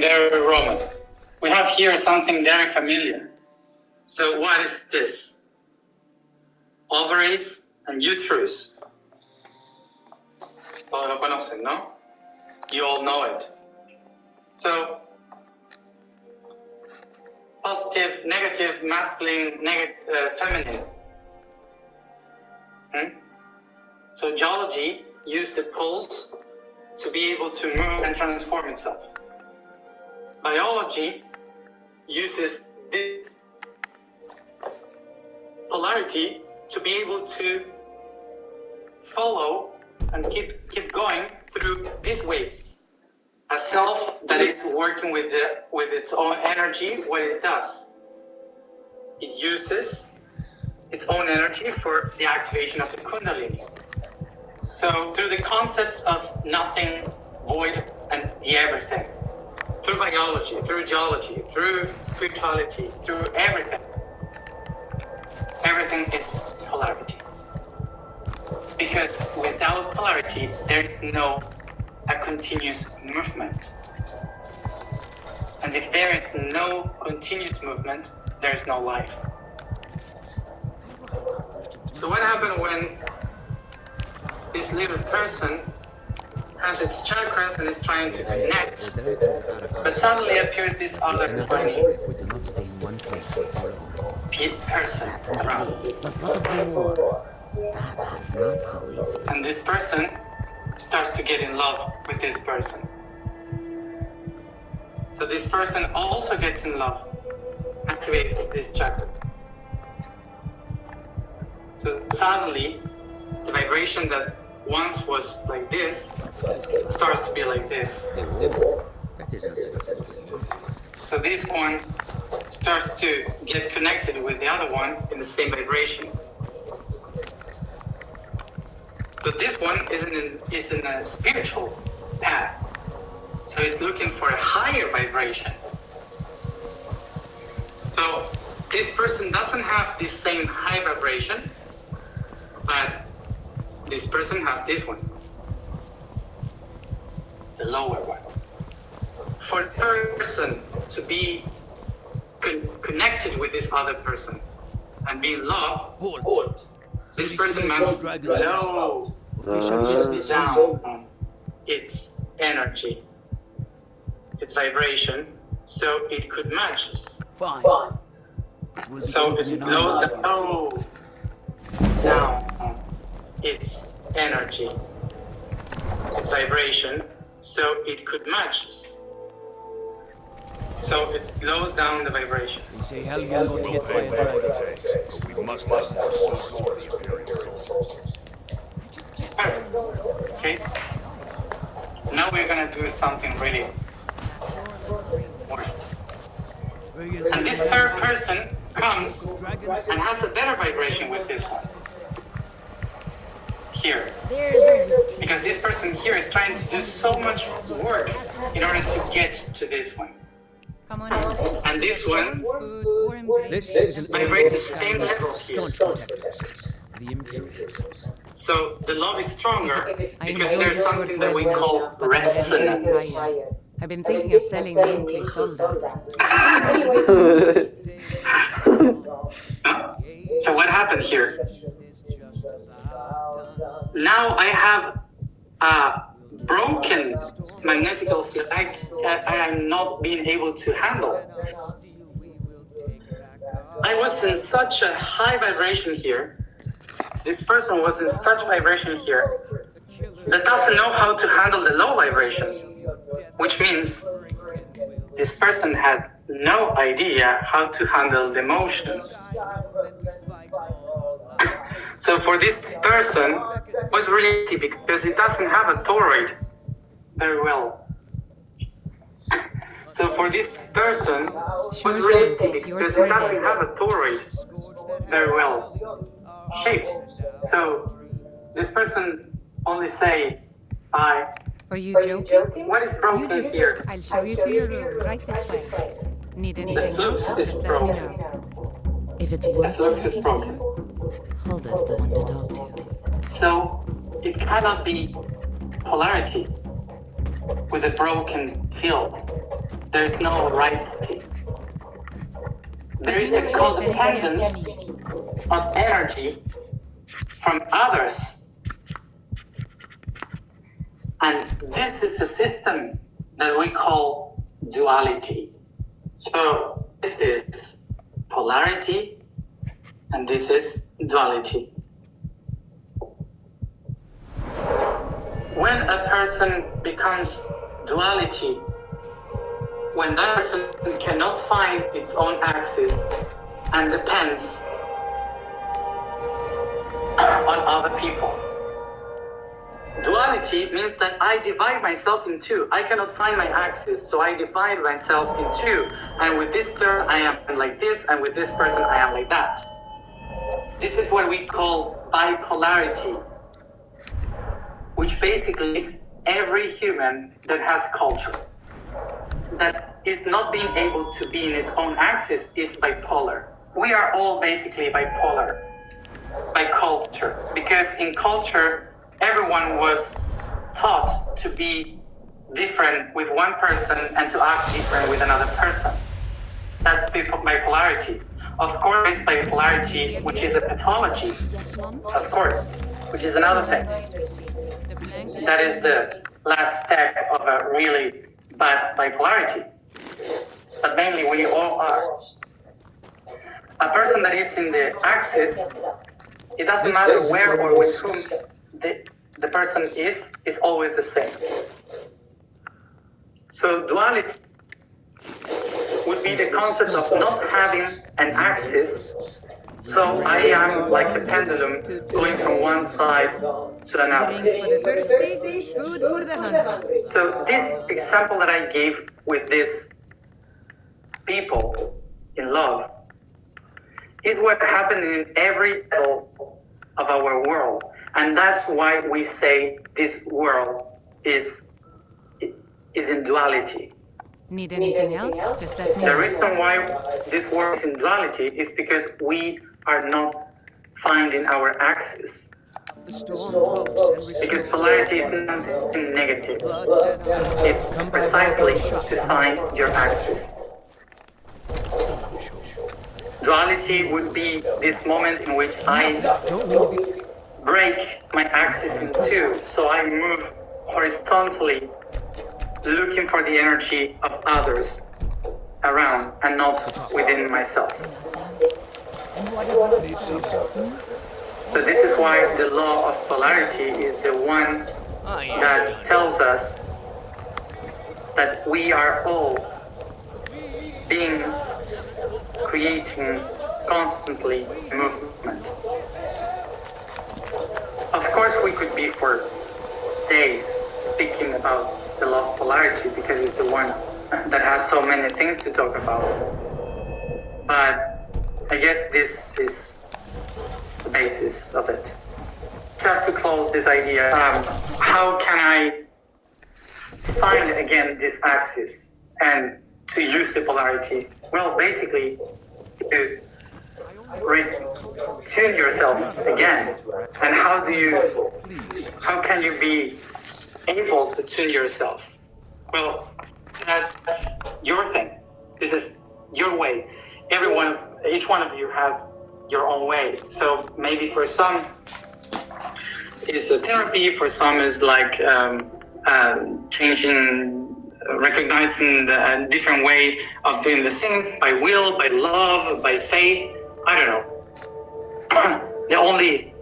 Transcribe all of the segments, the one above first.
very Roman. We have here something very familiar. So what is this? Ovaries and uterus. Todos lo conocen, ¿no? You all know it. So, positive, negative, masculine, feminine. So geology used the pulse to be able to move and transform itself. Biology uses this polarity to be able to follow and keep going through these waves. A self that is working with its own energy, what it does, it uses its own energy for the activation of the Kundalini. So through the concepts of nothing, void, and the everything, through biology, through geology, through spirituality, through everything is polarity. Because without polarity, there's no a continuous movement. And if there is no continuous movement, there's no life. So what happens when this little person has its chakras and is trying to connect, but suddenly appears this other tiny person around. And this person starts to get in love with this person. So this person also gets in love, activates this chakra. So suddenly, the vibration that once was like this starts to be like this. So this one starts to get connected with the other one in the same vibration. So this one is in a spiritual path. So it's looking for a higher vibration. So this person doesn't have the same high vibration, but this person has this one, the lower one. For the person to be connected with this other person and be in love, this person must low down its energy, its vibration, so it could match us. So it lows down its energy, its vibration, so it could match us. So it lows down the vibration. We say hell will not hit by a dragon, but we must have more souls for the Imperial soldiers. Perfect. Okay. Now we're gonna do something really worse. And this third person comes and has a better vibration with this one. Here. Because this person here is trying to do so much work in order to get to this one. And this one vibrates the same level here. The Imperials. So the love is stronger because there's something that we call resonance. I've been thinking of selling Yankee Solda. So what happened here? Now I have a broken magnetical field I am not being able to handle. I was in such a high vibration here. This person was in such vibration here that doesn't know how to handle the low vibrations, which means this person had no idea how to handle the emotions. So for this person, it was really easy because it doesn't have a toroid very well. So for this person, it was really easy because it doesn't have a toroid very well shaped. So this person only say, "Hi." Are you joking? What is broken here? I'll show you to your room, right this way. Need The anything flux else? is Just let me broken. know. If it's The worth flux is broken. Hulda's the one to talk to. So it cannot be polarity with a broken field. there is no rightity. There is a codependence of energy from others. And this is a system that we call duality. So this is polarity, and this is duality. When a person becomes duality, when that person cannot find its own axis and depends on other people. Duality means that I divide myself in two. I cannot find my axis, so I divide myself in two. And with this person, I am like this, and with this person, I am like that. This is what we call bipolarity, which basically is every human that has culture, that is not being able to be in its own axis, is bipolar. We are all basically bipolar by culture, because in culture, everyone was taught to be different with one person and to act different with another person. That's bipolarity. Of course, it's bipolarity, which is a pathology, of course, which is another thing. That is the last step of a really bad bipolarity. But mainly, we all are. A person that is in the axis, it doesn't matter where or with whom the person is always the same. So duality would be the concept of not having an axis. So I am like a pendulum going from one side to another. Drink for the thirsty, food for the hungry. So this example that I gave with these people in love is what happened in every level of our world. And that's why we say this world is in duality. Need anything else? Just let me The know. reason why this world is in duality is because we are not finding our axis. Because polarity is nothing negative. It's precisely to find your axis. Duality would be this moment in which I break my axis in two, so I move horizontally, looking for the energy of others around and not within myself. So this is why the law of polarity is the one that tells us that we are all beings creating constantly movement. Of course, we could be for days speaking about the law of polarity because it's the one that has so many things to talk about. But I guess this is the basis of it. Just to close this idea, how can I find again this axis and to use the polarity? Well, basically, to tune yourself again. And how can you be able to tune yourself? Well, that's your thing. This is your way. Each one of you has your own way. So maybe for some it's a therapy, for some is like recognizing a different way of doing the things by will, by love, by faith. I don't know. The only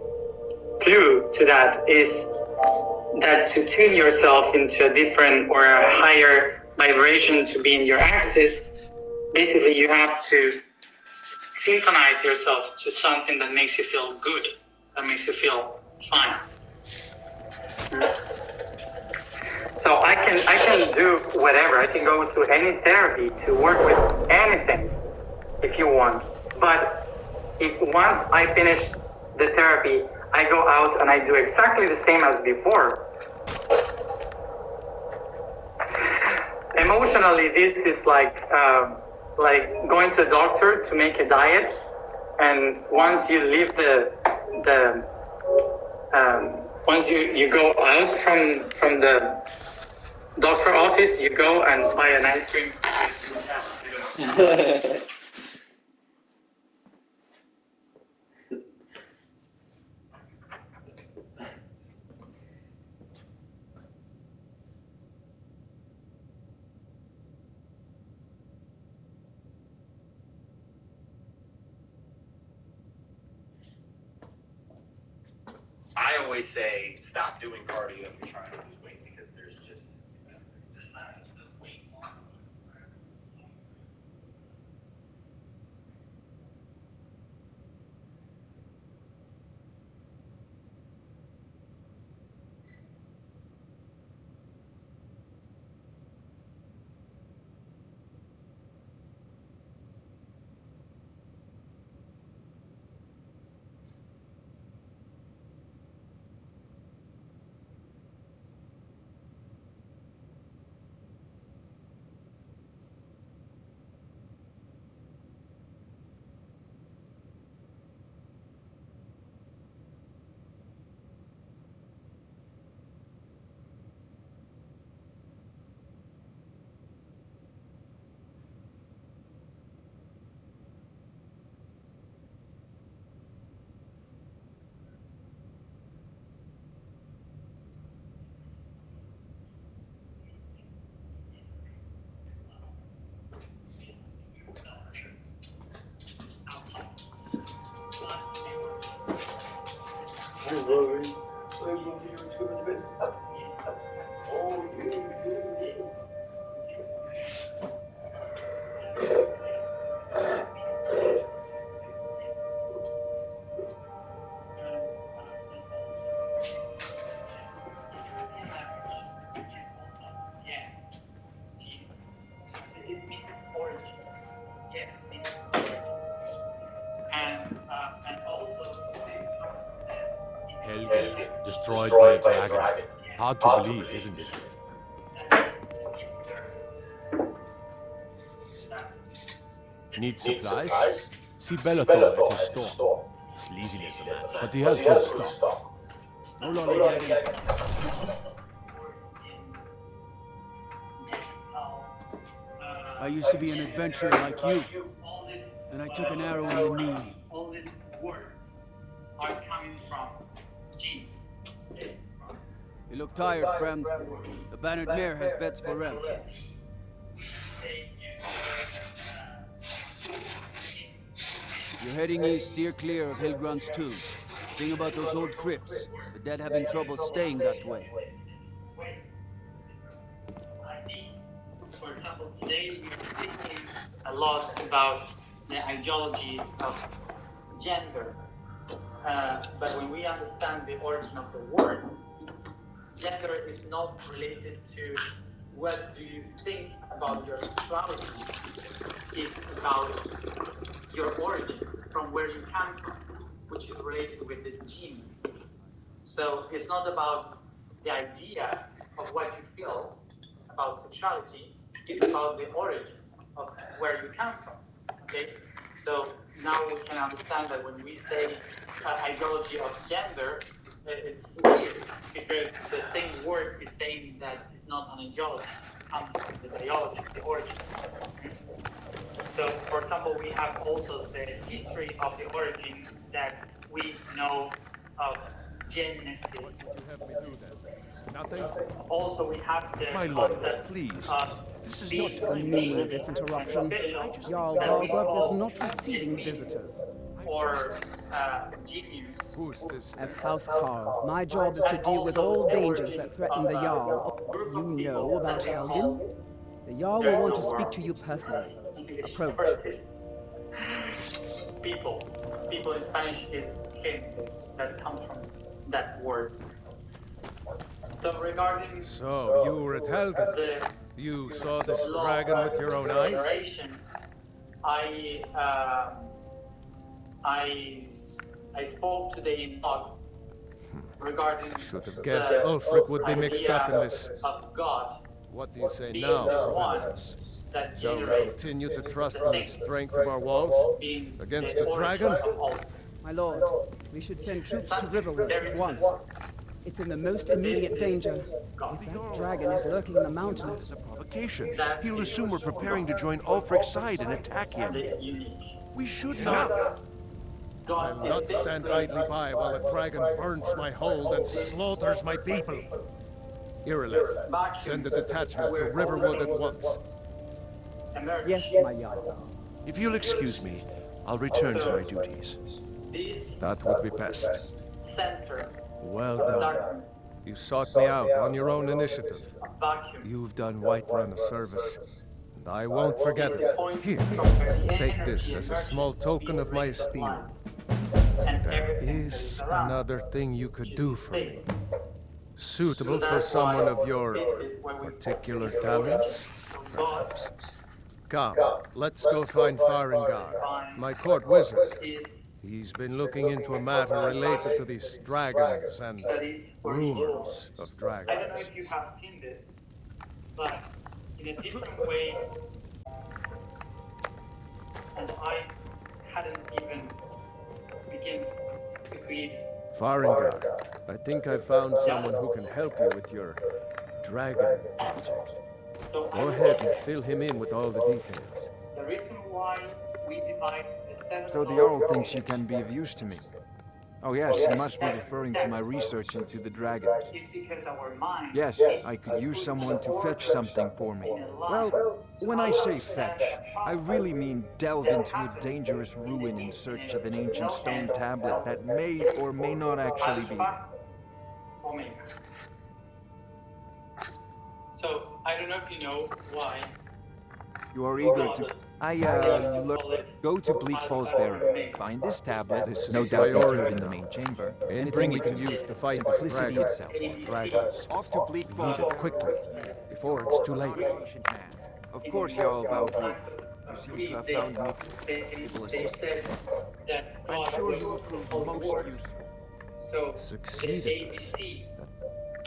clue to that is that to tune yourself into a different or a higher vibration to be in your axis, basically you have to synchronize yourself to something that makes you feel good, that makes you feel fine. So I can do whatever. I can go to any therapy to work with anything if you want. But if once I finish the therapy, I go out and I do exactly the same as before. Emotionally, this is like going to a doctor to make a diet, and once you leave once you go out from the doctor office, you go and buy an ice cream which has I always say stop doing cardio if you're trying to lose weight because there's just the science of weight loss. Helgen, destroyed by a dragon. Hard to believe, isn't it? Need supplies? See Bellathor at his store. Sleazy little man, but he has good stock. No lollygagging. I used to be an adventurer like you, and I took an arrow in the knee. All these words are coming from G. You look tired, friend. The Bannered Mare has beds for rent. If you're heading east, steer clear of Hilgrund's tomb. Think about those old crypts. The dead having trouble staying that way. For example, today we are thinking a lot about the ideology of gender. But when we understand the origin of the word, gender is not related to what do you think about your sexuality. It's about your origin, from where you come from, which is related with the genes. So it's not about the idea of what you feel about sexuality, it's about the origin of where you come from. Okay? So now we can understand that when we say ideology of gender, it's weird because the same word is saying that it's not an ideology, it comes from the biology, the origin. So, for example, we have also the history of the origin that we know of Genesis. What did you have me do then? Nothing? Also, we have the My lord, concept please. of This is being not The meaning of this interruption. Jarl Balgrup is not receiving visitors. or genius. Who's this? As House Carl, my job is to deal with all dangers that threaten the Jarl. You know about Helgen? The Jarl will want to speak to you personally. Approach. People. People in Spanish is kin. That comes from that word. So regarding So, you were at Helgen. the You saw this law dragon of with your own eyes? declaration, I spoke to the in-law regarding Should have guessed the Ulfric would be mixed up in idea this. of God What do you say being now, the one Proventus? that Shall we generates continue to the trust in the things, strength of our walls being against the the origin dragon? of all. My lord, we should send troops to Riverwood at once. It's in the most immediate danger. If that dragon is lurking in the mountains, provocation. That He'll is assume we're preparing to join Ulfric's side and attack him. the unique. We should not. God I'll not stand idly by while a dragon burns my hold and slaughters my people. Irileth, send a detachment to Riverwood at once. Yes, my Jarl. If you'll excuse me, I'll return to my duties. That would be best. Center Well done. darkness, You sought me out on your own initiative. vacuum. You've done Whiterun a service, and I won't forget it. Here, take this as a small token of my esteem. There is another thing you could do for me. Suitable for someone of your particular talents, perhaps. Come, let's go find Farengar, my court wizard. He's been looking into a matter related to these dragons and rumors of I don't know dragons. if you have seen this, but in a different way, and I hadn't even begun to create. Farengar, I think I found someone who can help you with your dragon project. So Go ahead and fill him in with all the details. the reason why we divide the seven. So the Jarl thinks you can be of use to me. Oh yes, he must be referring to my research into the dragons. Is because our mind. Yes, I could use someone to fetch something for me. Well, when I say fetch, I really mean delve into a dangerous ruin in search of an ancient stone tablet that may or may not actually be there. Omega. So I don't know if you know why. You are eager to... Go to Bleak Falls Barrow. Find this tablet, This is no a doubt priority interred in the now. main chamber. Anything we can use to fight this Simplicity dragon. itself. Dragons. Off to Bleak Move Falls it quickly, before it's too late. Of course, Jarl Balgruf. You seem to have found me able assistance. I'm sure you will prove most useful. So Succeeded us.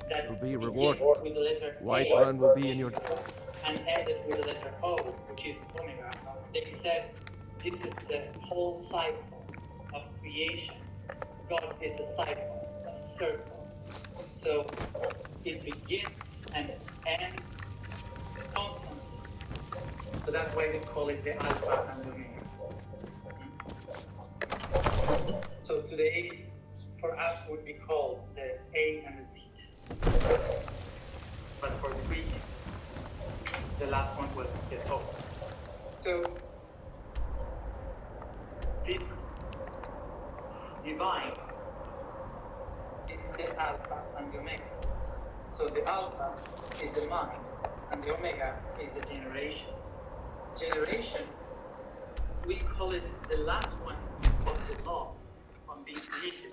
that Will be rewarded. with the letter Whiterun will be in your... and ended with the letter O, which is Omega. They said this is the whole cycle of creation. God is a cycle, a circle. So it begins and ends constantly. So that's why we call it the Alpha and the Omega. So today, for us, would be called the A and the Z. But for Greek, the last one was the O. So this divine is the Alpha and the Omega. So the Alpha is the mind, and the Omega is the generation. Generation, we call it the last one of the laws on being created.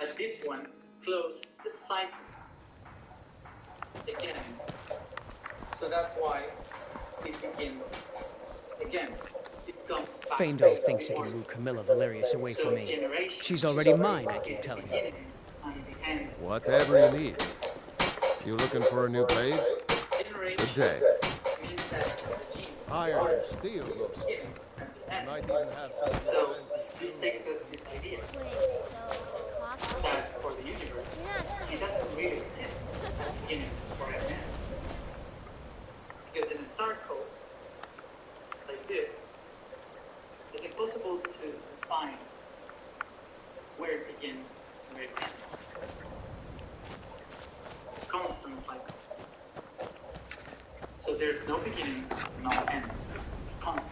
As this one closed the cycle again. So that's why it begins again. It comes back. Feindel thinks he can woo Camilla Valerius away from me. She's already mine, I keep telling him. Whatever you need. You looking for a new blade? Good day. Iron and steel looks. Might even have some So this takes us this idea Wait, so clock? that for the universe, it doesn't really exist at the beginning or at the end. Because in a circle like this, it's impossible to define where it begins and where it ends. It's a constant cycle. So there's no beginning, no end. It's constant.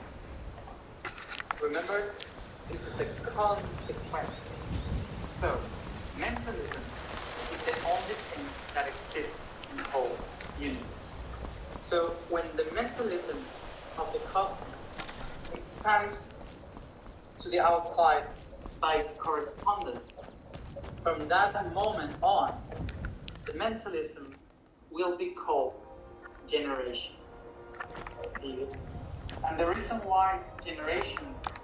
Remember, this is a consequence. So, mentalism is the only thing that exists in the whole universe. So, when the mentalism of the cosmos expands to the outside by correspondence, from that moment on, the mentalism will be called generation. See it? And the reason why generation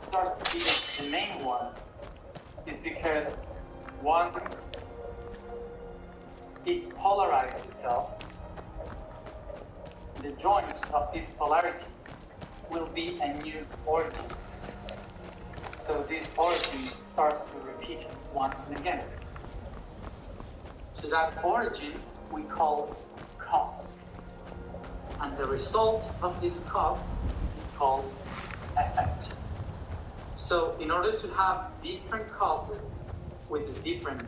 starts to be the main one is because once it polarizes itself, the joints of this polarity will be a new origin. So this origin starts to repeat once and again. So that origin we call cause. And the result of this cause is called effect. So in order to have different causes with different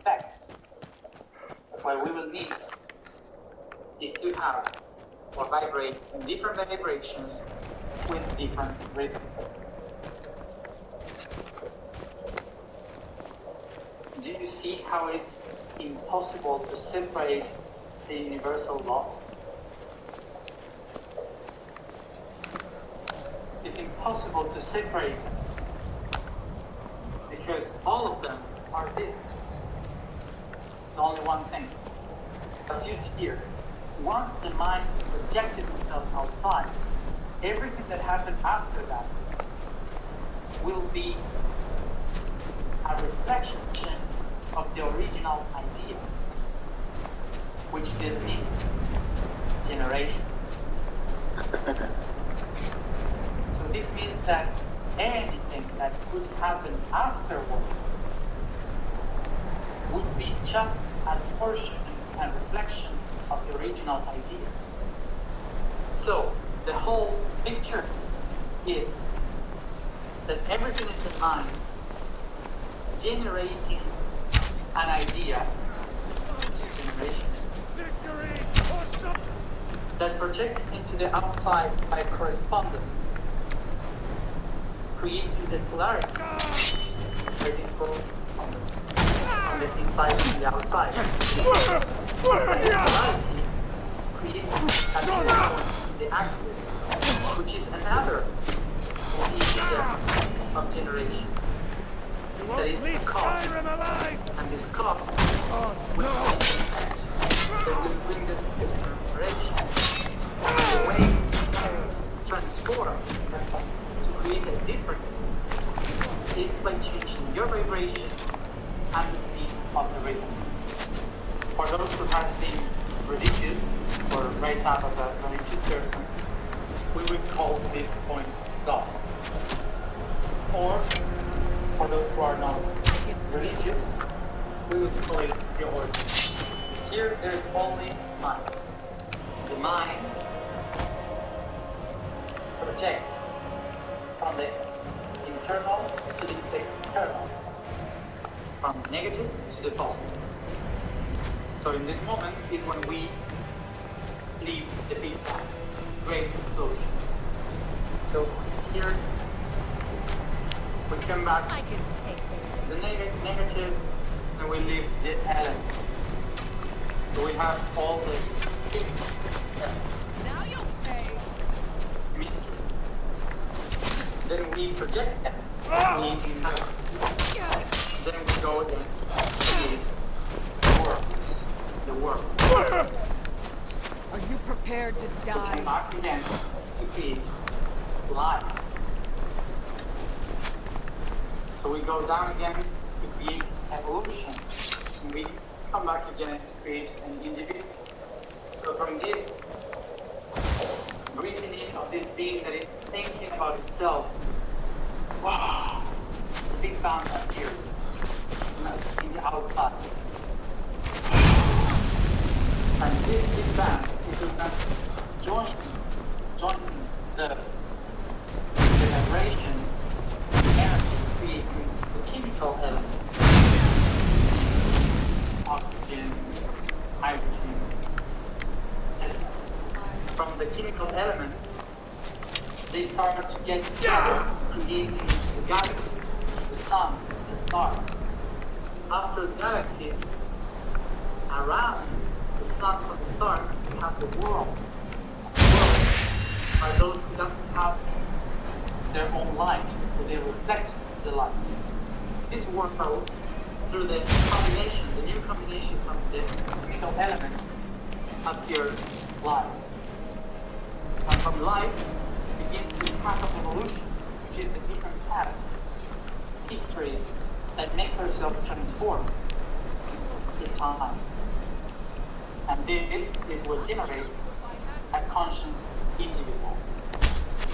effects, what we will need is to have or vibrate in different vibrations with different rhythms. Do you see how it's impossible to separate the universal laws? It's impossible to separate them because all of them are this. It's only one thing. As you see here, once the mind projected itself outside, everything that happened after that will be a reflection of the original idea, which this means generation. So this means that anything that could happen afterwards would be just a portion and reflection of the original idea. So the whole picture is that everything is in mind generating an idea, generation, that projects into the outside by correspondence, creating the polarity by this from the inside and the outside. And the polarity creates a mirror in the axis, which is another idea of generation. That is the cause, and this cause will that will bring this generation. The way to transform to create a different is by changing your vibration and the speed of the rhythms. For those who have been religious or raised up as a religious person, we would call this point God. Or for those who are not religious, we would call it the order. Here there is only mind. The mind projects from the internal to the external, from the negative to the positive. So in this moment is when we leave the Big Bang, great explosion. So here we come back to the negative and we leave the elements. So we have all the big elements. Now you'll pay. Mystery. Then we project them, creating galaxies. Then we go and create the world. Are you prepared to We die? come back again to create life. So we go down again to create evolution. And we come back again to create an individual. So from this breathing in of this being that is thinking about itself, wow, the Big Bang appears in the outside. And this Big Bang is not joining the vibrations, energy, creating the chemical elements, oxygen, hydrogen, etc. From the chemical elements, they start to get together, creating the galaxies, the suns, the stars. After galaxies, around the suns and the stars, we have the worlds. Worlds are those who doesn't have their own light, so they reflect the light. These worlds, through the combination, the new combinations of the chemical elements, appear light. And from light begins the path of evolution, which is the different paths, histories that makes ourselves transform in time. And this is what generates a conscious individual.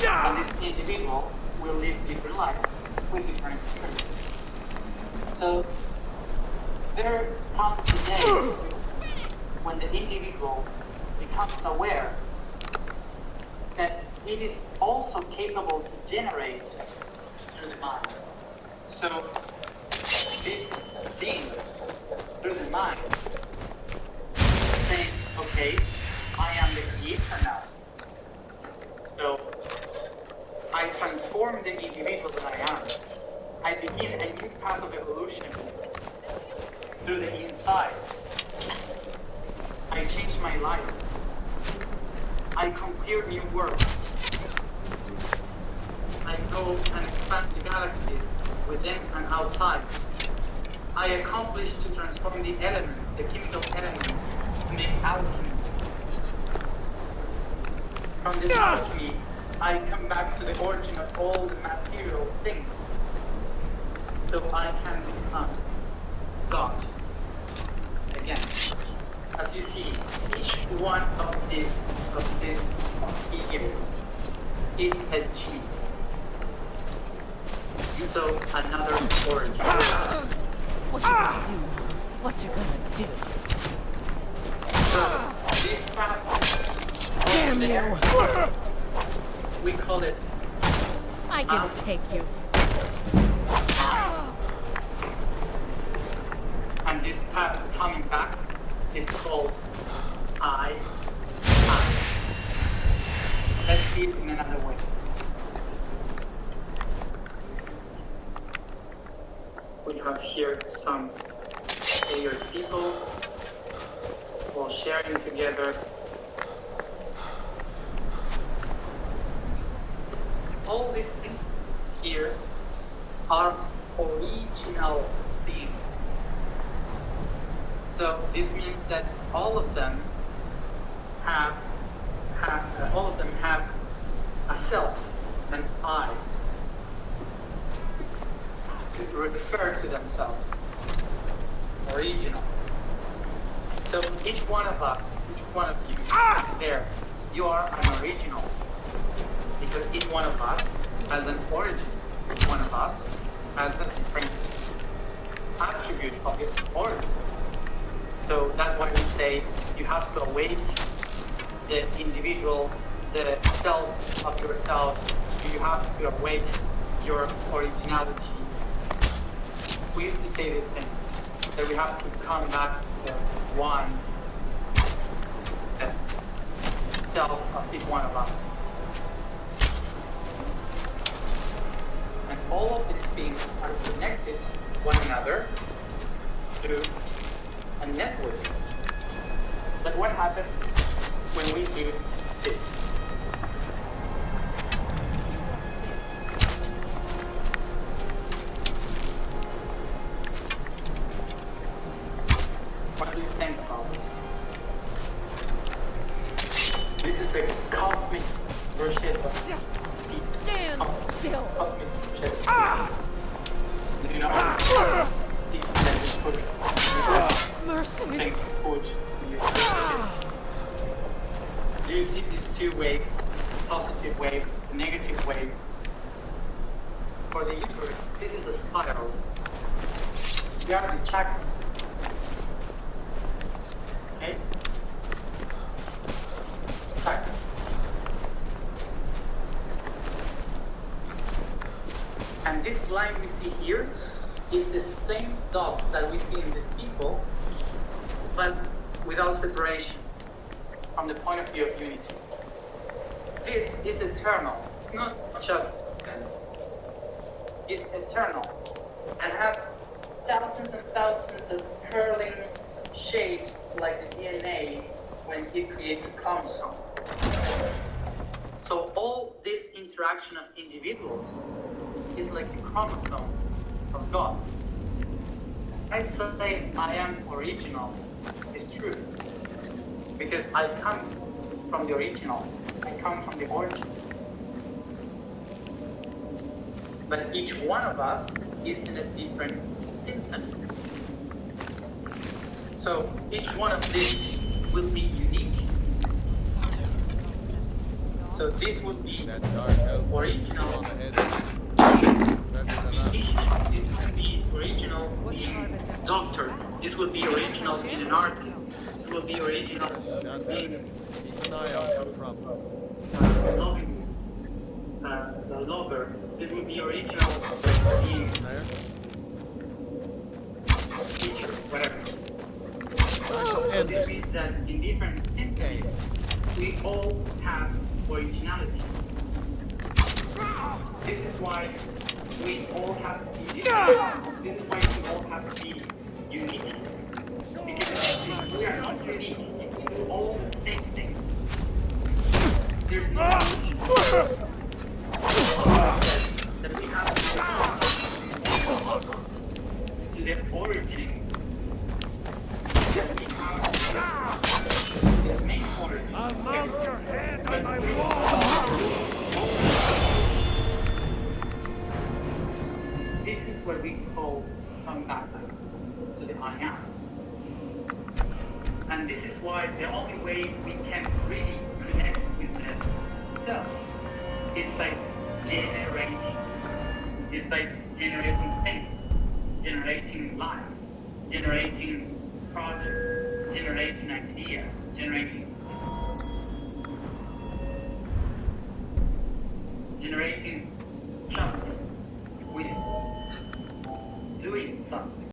And this individual will live different lives with different experiences. So there comes a day when the individual becomes aware that it is also capable to generate through the mind. So this thing through the mind says, okay, I am the creator now. So I transform the individual that I am. I begin a new path of evolution through the inside. I change my life. I conquer new worlds. I go and expand the galaxies within and outside. I accomplish to transform the elements, the chemical elements, to make alchemy. From this alchemy, I come back to the origin of all the material things. So I can become God. Again, as you see, each one of this spheres is a gene. So another origin. What you gonna do? What you gonna do? So this path, Damn you! we call it. I can take you. And this path coming back is called I. Let's see it in another way. We have here some layered people all sharing together. All these things here are original beings. So this means that all of them have a self, an I, to refer to themselves. Originals. So each one of us, each one of you, there, you are an original. Because each one of us has an origin. Each one of us has a different attribute of its origin. So that's why we say you have to awake the individual, the self of yourself. You have to awake your originality. We used to say these things, that we have to come back to the one, the self of each one of us. And all of these things are connected to one another through a network. But what happens when we do this? What do you think about this? This is a cosmic version of Just stand still. Cosmic version. Do you know Steve can just put Mercy. things food in your Do you see these two waves? Positive wave, negative wave. For the universe, this is a spiral. They are the chakras. Okay? Chakras. And this line we see here is the same dots that we see in these people, but without separation, from the point of view of unity. This is eternal. It's not just stand. It's eternal and has thousands and thousands of curling shapes like the DNA when it creates a chromosome. So all this interaction of individuals is like a chromosome of God. I say I am original is true because I come from the original. I come from the origin. But each one of us is in a different symphony. So each one of these will be unique. So this would be original. This would be original in doctor. This would be original in an artist. This would be original in logger. This would be original being feature, whatever. So this means that in different symphonies, we all have originality. This is why we all have to be different. This is why we all have to be unique. Because we are not unique. We do all the same things. There's no that we have to the origin. The main origin. I'll mount your head on my wall! This is what we call come back to the I am. And this is why the only way we can really connect with the self is by generating. Is by generating things, generating life, generating projects, generating ideas, generating things. Generating just with doing something.